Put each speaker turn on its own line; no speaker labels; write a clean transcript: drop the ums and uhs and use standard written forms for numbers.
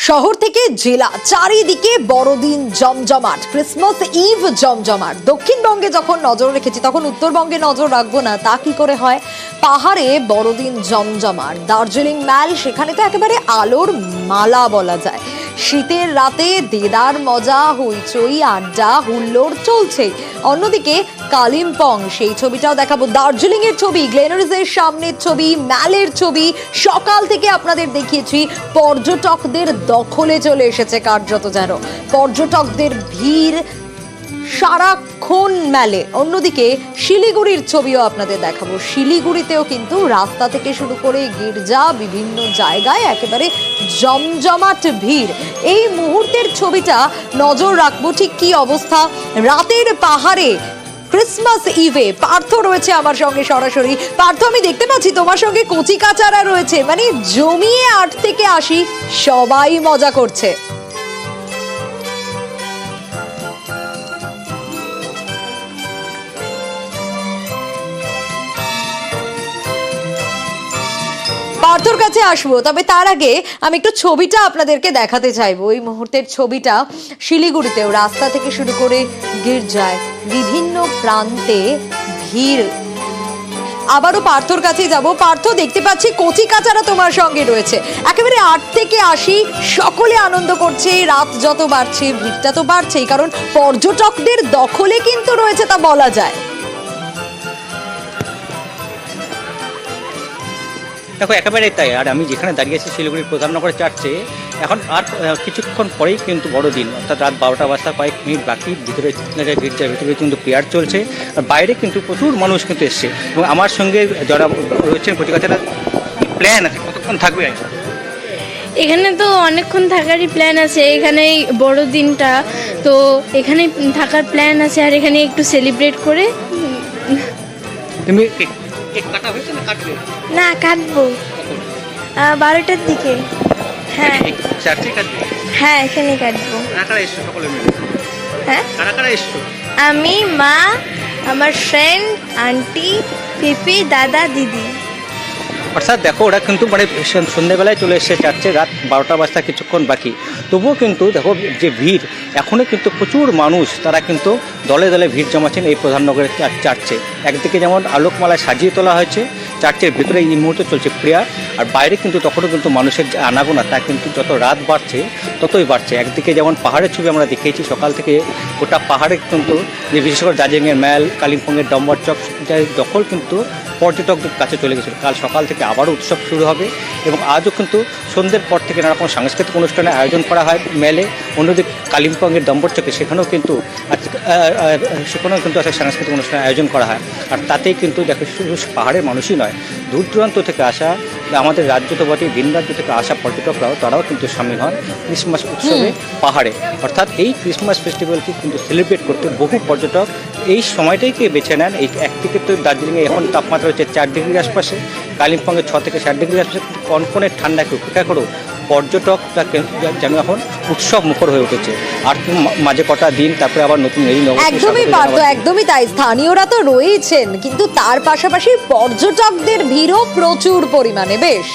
শহর থেকে জেলা চারিদিকে বড়দিন জমজমাট, ক্রিসমাস ইভ জমজমাট। দক্ষিণবঙ্গে যখন নজর রেখেছি তখন উত্তরবঙ্গে নজর রাখবো না তা কি করে হয়? পাহাড়ে বড়দিন জমজমাট, দার্জিলিং ম্যাল, সেখানে তো একেবারে আলোর মালা বলা যায়। শীতের রাতে দেদার মজা, হইচই, আড্ডা, হুল্লোড় চলছে। অন্যদিকে কালিম্পং, সেই ছবিটাও দেখাবো। দার্জিলিং এর ছবি, গ্লেনারিসের সামনের ছবি, ম্যালের ছবি সকাল থেকে আপনাদের দেখিয়েছি। পর্যটকদের দখলে চলে এসেছে কার্যত, যেন পর্যটকদের ভিড় সারাক্ষণ ম্যালে। অন্যদিকে শিলিগুড়ির ছবিও আপনাদের দেখাবো। শিলিগুড়িতেও কিন্তু রাস্তা থেকে শুরু করে গির্জা, বিভিন্ন জায়গায় একেবারে জমজমাট ভিড়। এই মুহূর্তের ছবিটা নজর রাখবো ঠিক কি অবস্থা রাতের পাহাড়ে ক্রিসমাস ইভে। পার্থ রয়েছে আমার সঙ্গে সরাসরি। পার্থ, আমি দেখতে পাচ্ছি তোমার সঙ্গে কচি কাচারা রয়েছে, মানে জমিয়ে 8 থেকে 80 সবাই মজা করছে। পার্থর কাছে আসবো, তবে তার আগে আমি একটু ছবিটা আপনাদেরকে দেখাতে চাইবো। এই মুহূর্তের ছবিটা শিলিগুড়িতেও রাস্তা থেকে শুরু করে গির্জায় বিভিন্ন প্রান্তে ভিড়। আবারও পার্থর কাছে যাব। পার্থ, দেখতে পাচ্ছি কচি কাচারা তোমার সঙ্গে রয়েছে। একেবারে 8 থেকে 80 সকলে আনন্দ করছে। রাত যত বাড়ছে ভিড়টা তো বাড়ছেই, কারণ পর্যটকদের দখলে কিন্তু রয়েছে তা বলা যায়।
দেখো, একেবারেই তাই। আর আমি যেখানে দাঁড়িয়ে আছি শিলিগুড়ির প্রধাননগর চার্চে, এখন আর কিছুক্ষণ পরেই কিন্তু বড়দিন, অর্থাৎ রাত 12টা বাজতে কয়েক মিনিট বাকি। ভিতরে গির্জার ভিতরে কিন্তু প্রেয়ার চলছে, আর বাইরে কিন্তু প্রচুর মানুষ কিন্তু এসছে। এবং আমার সঙ্গে যারা রয়েছেন কচিকাচারা, প্ল্যান আছে কতক্ষণ থাকবে?
এখানে তো অনেকক্ষণ থাকারই প্ল্যান আছে। এখানেই বড়দিনটা, তো এখানে থাকার প্ল্যান আছে, আর এখানে একটু সেলিব্রেট করে।
তুমি কেক কাটা হয়েছে না কাটবে?
না, কাটবো 12টার দিকে। হ্যাঁ
চার্চে কাটবে?
হ্যাঁ, এখানে কাটবো।
কারা এসছো সকলে মিলে?
হ্যাঁ,
কারা এসছো?
আমি, মা, আমার ফ্রেন্ড, আন্টি, পিপি, দাদা, দিদি।
অর্থাৎ দেখো, ওরা কিন্তু মানে সন্ধ্যেবেলায় চলে এসেছে চার্চে, রাত 12টা বাজতে কিছুক্ষণ বাকি। তবুও কিন্তু দেখো যে ভিড়, এখনও কিন্তু প্রচুর মানুষ, তারা কিন্তু দলে দলে ভিড় জমাচ্ছেন এই প্রধাননগরের চার্চে। একদিকে যেমন আলোকমালায় সাজিয়ে তোলা হয়েছে, চার্চের ভিতরে এই মুহূর্তে চলছে প্রেয়ার, আর বাইরে কিন্তু তখনও কিন্তু মানুষের যে আনাগোনা তা কিন্তু যত রাত বাড়ছে ততই বাড়ছে। একদিকে যেমন পাহাড়ের ছবি আমরা দেখিয়েছি, সকাল থেকে গোটা পাহাড়ে কিন্তু যে বিশেষ করে দার্জিলিংয়ের ম্যাল, কালিম্পংয়ের ডম্বর চক দখল কিন্তু পর্যটকদের কাছে চলে গেছিল। কাল সকাল থেকে আবারও উৎসব শুরু হবে, এবং আজও কিন্তু সন্ধ্যের পর থেকে নানা রকম সাংস্কৃতিক অনুষ্ঠানের আয়োজন করা হয় মেলে। অন্যদিকে কালিম্পংয়ের ডম্বর চকে সেখানেও কিন্তু সাংস্কৃতিক অনুষ্ঠানের আয়োজন করা হয়। আর তাতেই কিন্তু দেখো, শুধু পাহাড়ের মানুষই নয়, দূর দূরান্ত থেকে আসা, আমাদের রাজ্য তো বটে, ভিন রাজ্য থেকে আসা পর্যটকরাও তারাও কিন্তু সামিল হন ক্রিসমাস উৎসবে পাহাড়ে। অর্থাৎ এই ক্রিসমাস ফেস্টিভ্যালকে কিন্তু সেলিব্রেট করতে বহু পর্যটক এই সময়টাইকে বেছে নেন। এই একদিকে তো দার্জিলিংয়ে এখন তাপমাত্রা হচ্ছে 4 ডিগ্রির আশপাশে, কালিম্পংয়ে 6 থেকে 7 ডিগ্রির আশপাশে। কনকনে ঠান্ডাকে উপেক্ষা করেও পর্যটকরা যেন এখন উৎসব মুখর হয়ে উঠেছে। আর মাঝে কটা দিন, তারপরে আবার নতুন এই
একদমই পারতো, একদমই তাই। স্থানীয়রা তো রয়েছেন, কিন্তু তার পাশাপাশি পর্যটকদের ভিড়ও প্রচুর পরিমাণে। বেশ।